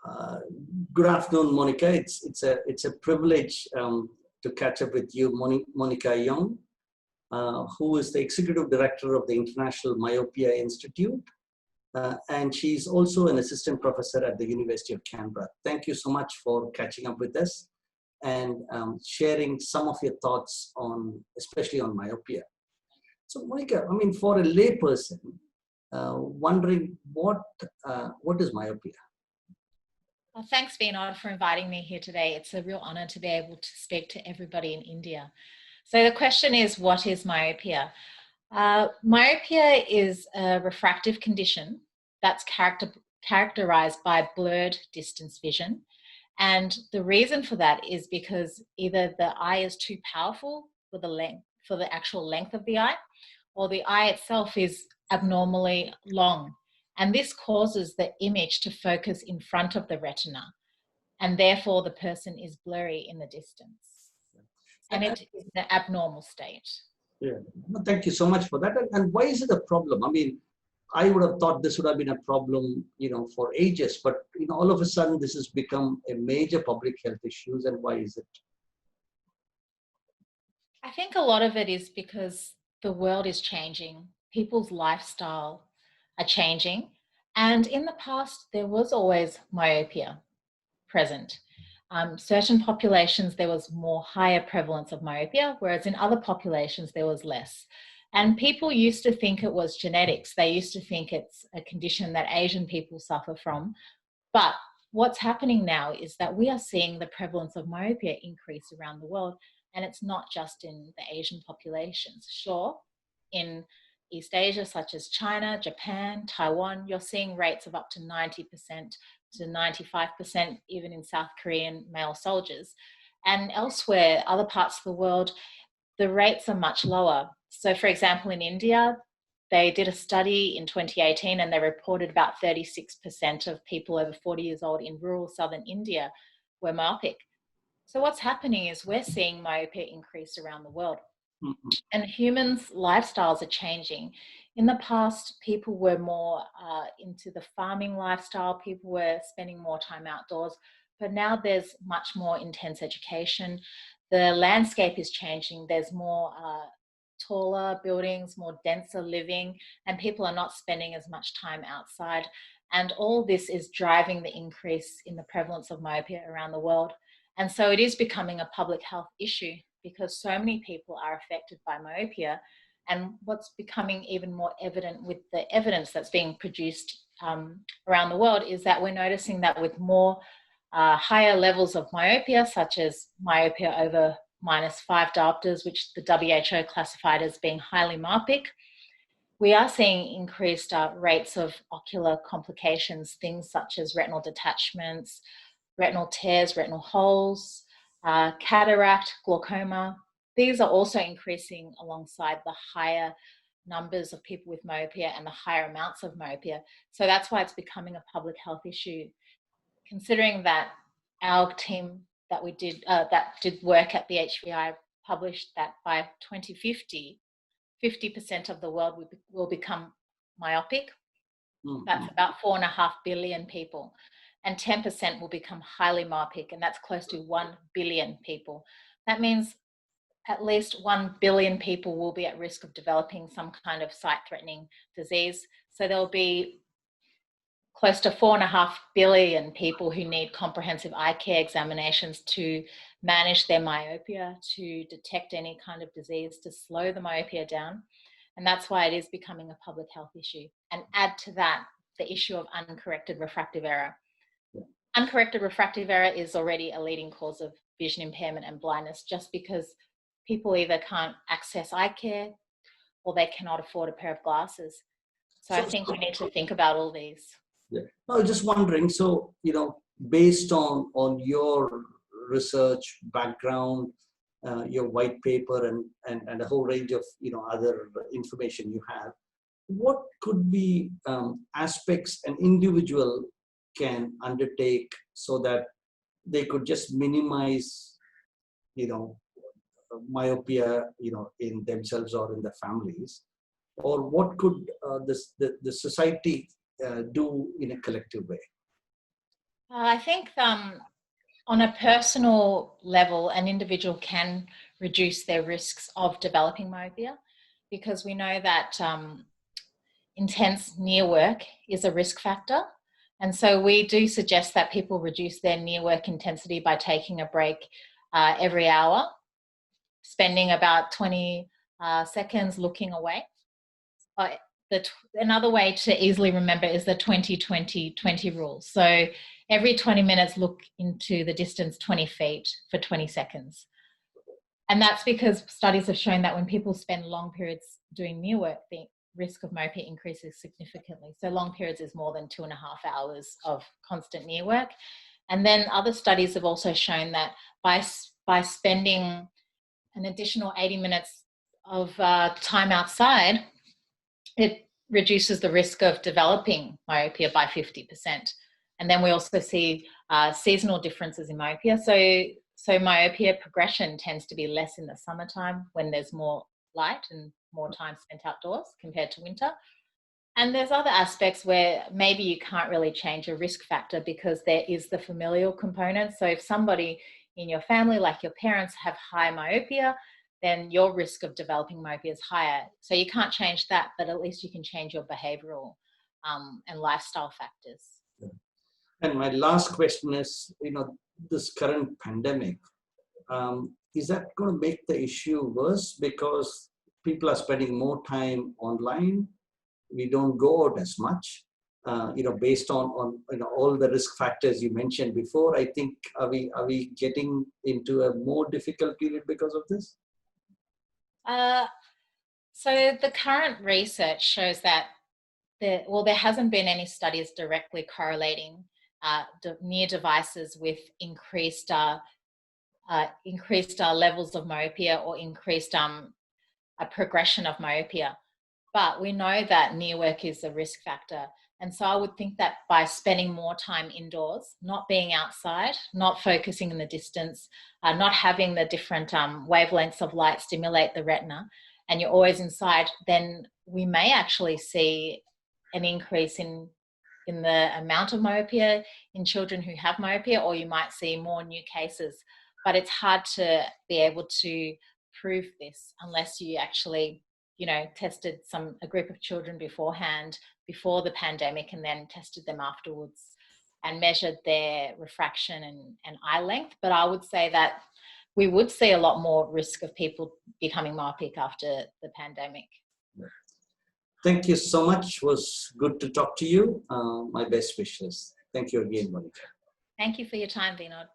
Uh, Good afternoon, Monica. It's a privilege to catch up with you, Monica Jong, who is the executive director of the International Myopia Institute, and she's also an assistant professor at the University of Canberra. Thank you so much for catching up with us and sharing some of your thoughts on, especially on myopia. So, Monica, I mean, for a layperson, wondering what is myopia? Well, thanks, Vinod, for inviting me here today. It's a real honor to be able to speak to everybody in India. So the question is, what is myopia? Myopia is a refractive condition that's characterized by blurred distance vision. And the reason for that is because either the eye is too powerful for the actual length of the eye, or the eye itself is abnormally long. And this causes the image to focus in front of the retina, and therefore the person is blurry in the distance. And it is an abnormal state. Yeah, well, thank you so much for that. And why is it a problem? I mean, I would have thought this would have been a problem, for ages, but all of a sudden this has become a major public health issue. And why is it? I think a lot of it is because the world is changing. People's lifestyle are changing. And in the past, there was always myopia present. Certain populations, there was more higher prevalence of myopia, whereas in other populations, there was less. And people used to think it was genetics. They used to think it's a condition that Asian people suffer from. But what's happening now is that we are seeing the prevalence of myopia increase around the world. And it's not just in the Asian populations. Sure, in East Asia, such as China, Japan, Taiwan, you're seeing rates of up to 90% to 95%, even in South Korean male soldiers. And elsewhere, other parts of the world, the rates are much lower. So for example, in India, they did a study in 2018 and they reported about 36% of people over 40 years old in rural southern India were myopic. So what's happening is we're seeing myopia increase around the world. Mm-hmm. And humans' lifestyles are changing. In the past, people were more into the farming lifestyle. People were spending more time outdoors. But now there's much more intense education. The landscape is changing. There's more taller buildings, more denser living, and people are not spending as much time outside. And all this is driving the increase in the prevalence of myopia around the world. And so it is becoming a public health issue because so many people are affected by myopia. And what's becoming even more evident with the evidence that's being produced around the world is that we're noticing that with more higher levels of myopia, such as myopia over -5 diopters, which the WHO classified as being highly myopic, we are seeing increased rates of ocular complications, things such as retinal detachments, retinal tears, retinal holes, cataract, glaucoma. These are also increasing alongside the higher numbers of people with myopia and the higher amounts of myopia. So that's why it's becoming a public health issue. Considering that our team that did work at the HVI published that by 2050, 50% of the world will become myopic. Mm-hmm. That's about 4.5 billion people. And 10% will become highly myopic, and that's close to 1 billion people. That means at least 1 billion people will be at risk of developing some kind of sight-threatening disease. So there'll be close to 4.5 billion people who need comprehensive eye care examinations to manage their myopia, to detect any kind of disease, to slow the myopia down. And that's why it is becoming a public health issue. And add to that the issue of uncorrected refractive error. Uncorrected refractive error is already a leading cause of vision impairment and blindness just because people either can't access eye care or they cannot afford a pair of glasses. So I think we need to think about all these. Yeah. I was just wondering, so, based on your research background, your white paper and a whole range of, other information you have, what could be aspects an individual can undertake so that they could just minimize, myopia, in themselves or in their families, or what could the society do in a collective way? I think on a personal level, an individual can reduce their risks of developing myopia, because we know that intense near work is a risk factor. And so we do suggest that people reduce their near work intensity by taking a break every hour, spending about 20 seconds looking away. Another way to easily remember is the 20-20-20 rule. So every 20 minutes, look into the distance 20 feet for 20 seconds. And that's because studies have shown that when people spend long periods doing near work, the risk of myopia increases significantly. So long periods is more than 2.5 hours of constant near work. And then other studies have also shown that by spending an additional 80 minutes of time outside, it reduces the risk of developing myopia by 50%. And then we also see seasonal differences in myopia. So myopia progression tends to be less in the summertime when there's more light and more time spent outdoors compared to winter. And there's other aspects where maybe you can't really change a risk factor because there is the familial component. So if somebody in your family, like your parents, have high myopia, then your risk of developing myopia is higher. So you can't change that, but at least you can change your behavioral and lifestyle factors. And my last question is, this current pandemic, is that going to make the issue worse because people are spending more time online? We don't go out as much, based on all the risk factors you mentioned before. I think, are we getting into a more difficult period because of this? So the current research shows that there hasn't been any studies directly correlating near devices with increased levels of myopia or increased progression of myopia. But we know that near work is a risk factor. And so I would think that by spending more time indoors, not being outside, not focusing in the distance, not having the different wavelengths of light stimulate the retina, and you're always inside, then we may actually see an increase in the amount of myopia in children who have myopia, or you might see more new cases. But it's hard to be able to prove this unless you actually tested a group of children beforehand, before the pandemic, and then tested them afterwards and measured their refraction and eye length. But I would say that we would see a lot more risk of people becoming myopic after the pandemic. Thank you so much. It was good to talk to you. My best wishes. Thank you again, Monica. Thank you for your time, Vinod.